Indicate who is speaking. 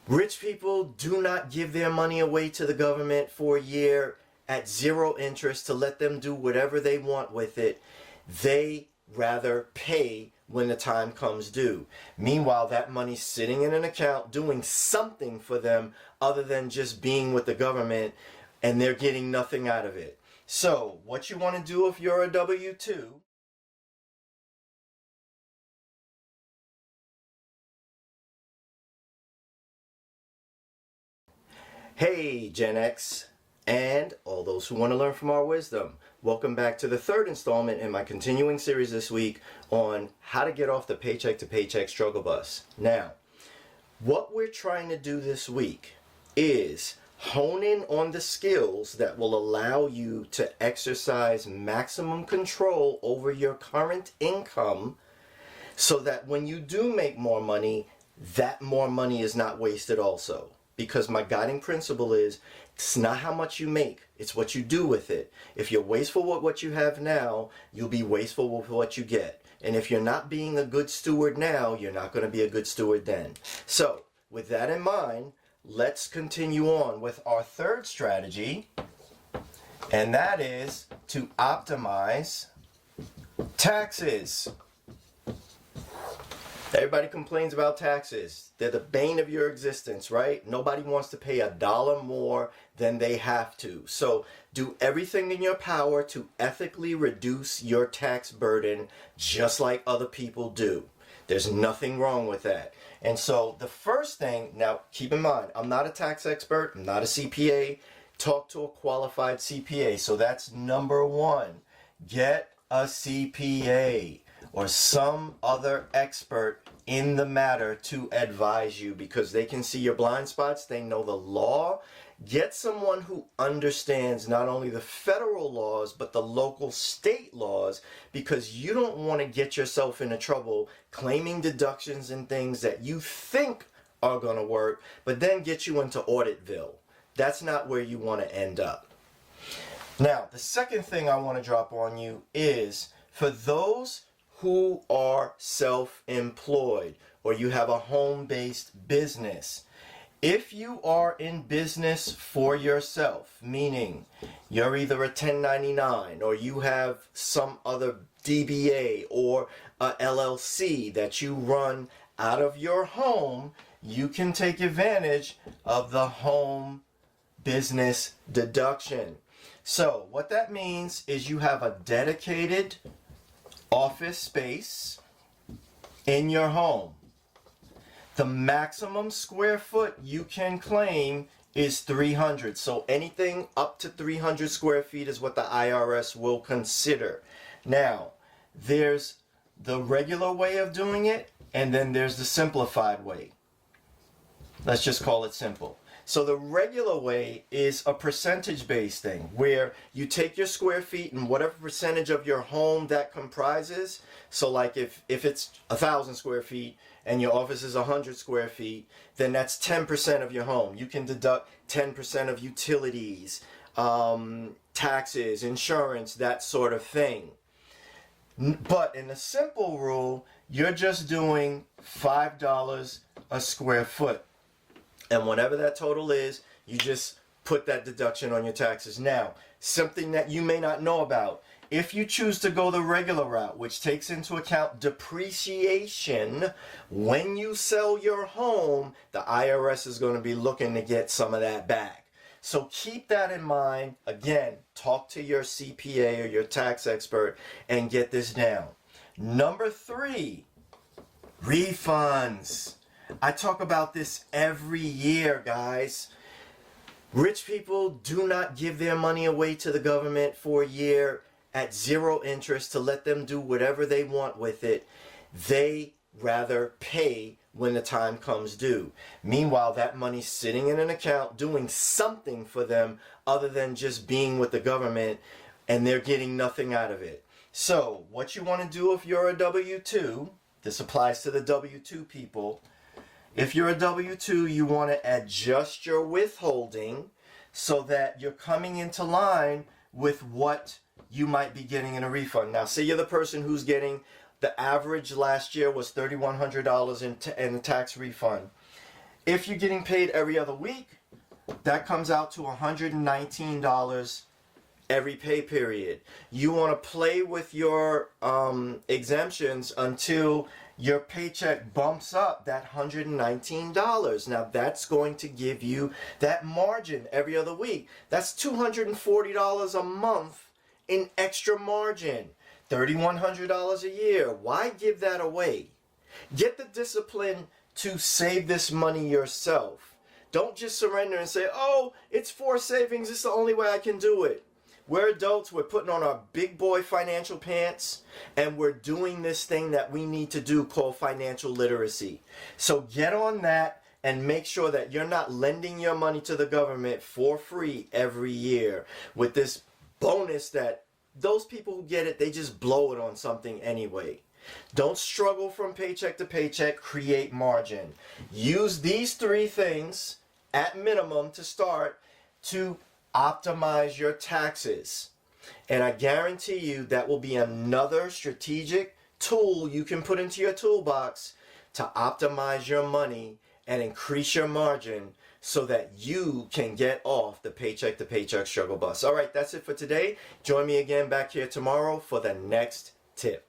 Speaker 1: Rich people do not give their money away to the government for a year at zero interest to let them do whatever they want with it. They rather pay when the time comes due. Meanwhile, that money's sitting in an account doing something for them other than just being with the government, and they're getting nothing out of it. So, what you want to do if you're a W-2, hey, Gen X, and all those who want to learn from our wisdom. Welcome back to the third installment in my continuing series this week on how to get off the paycheck to paycheck struggle bus. Now, what we're trying to do this week is hone in on the skills that will allow you to exercise maximum control over your current income so that when you do make more money, that more money is not wasted also. Because my guiding principle is, it's not how much you make, it's what you do with it. If you're wasteful with what you have now, you'll be wasteful with what you get. And if you're not being a good steward now, you're not going to be a good steward then. So, with that in mind, let's continue on with our third strategy, and that is to optimize taxes. Everybody complains about taxes. They're the bane of your existence, right? Nobody wants to pay $1 more than they have to. So do everything in your power to ethically reduce your tax burden just like other people do. There's nothing wrong with that. And so the first thing, now keep in mind, I'm not a tax expert, I'm not a CPA. Talk to a qualified CPA. So that's number one. Get a CPA or some other expert in the matter to advise you, because they can see your blind spots, they know the law. Get someone who understands not only the federal laws but the local state laws, because you don't want to get yourself into trouble claiming deductions and things that you think are going to work but then get you into Auditville. That's not where you want to end up. Now, the second thing I want to drop on you is for those who are self-employed or you have a home-based business. If you are in business for yourself, meaning you're either a 1099 or you have some other DBA or a LLC that you run out of your home, you can take advantage of the home business deduction. So what that means is you have a dedicated office space in your home. The maximum square foot you can claim is 300. So anything up to 300 square feet is what the IRS will consider. Now, there's the regular way of doing it, and then there's the simplified way. Let's just call it simple. So the regular way is a percentage-based thing where you take your square feet and whatever percentage of your home that comprises. So like if it's 1,000 square feet and your office is 100 square feet, then that's 10% of your home. You can deduct 10% of utilities, taxes, insurance, that sort of thing. But in the simple rule, you're just doing $5 a square foot. And whatever that total is, you just put that deduction on your taxes. Now, something that you may not know about, if you choose to go the regular route, which takes into account depreciation, when you sell your home, the IRS is going to be looking to get some of that back. So keep that in mind. Again, talk to your CPA or your tax expert and get this down. Number 3, refunds. I talk about this every year, guys. Rich people do not give their money away to the government for a year at zero interest to let them do whatever they want with it. They rather pay when the time comes due. Meanwhile, that money's sitting in an account doing something for them other than just being with the government, and they're getting nothing out of it. So, what you want to do if you're a W-2, this applies to the W-2 people. If you're a W-2, you want to adjust your withholding so that you're coming into line with what you might be getting in a refund. Now, say you're the person who's getting, the average last year was $3,100 in a tax refund. If you're getting paid every other week, that comes out to $119 every pay period. You want to play with your exemptions until your paycheck bumps up that $119. Now that's going to give you that margin every other week. That's $240 a month in extra margin. $3,100 a year. Why give that away? Get the discipline to save this money yourself. Don't just surrender and say, oh, it's for savings, it's the only way I can do it. We're adults, we're putting on our big boy financial pants, and we're doing this thing that we need to do called financial literacy. So get on that and make sure that you're not lending your money to the government for free every year with this bonus that those people who get it, they just blow it on something anyway. Don't struggle from paycheck to paycheck. Create margin. Use these three things at minimum to start to optimize your taxes. And I guarantee you that will be another strategic tool you can put into your toolbox to optimize your money and increase your margin so that you can get off the paycheck to paycheck struggle bus. All right, that's it for today. Join me again back here tomorrow for the next tip.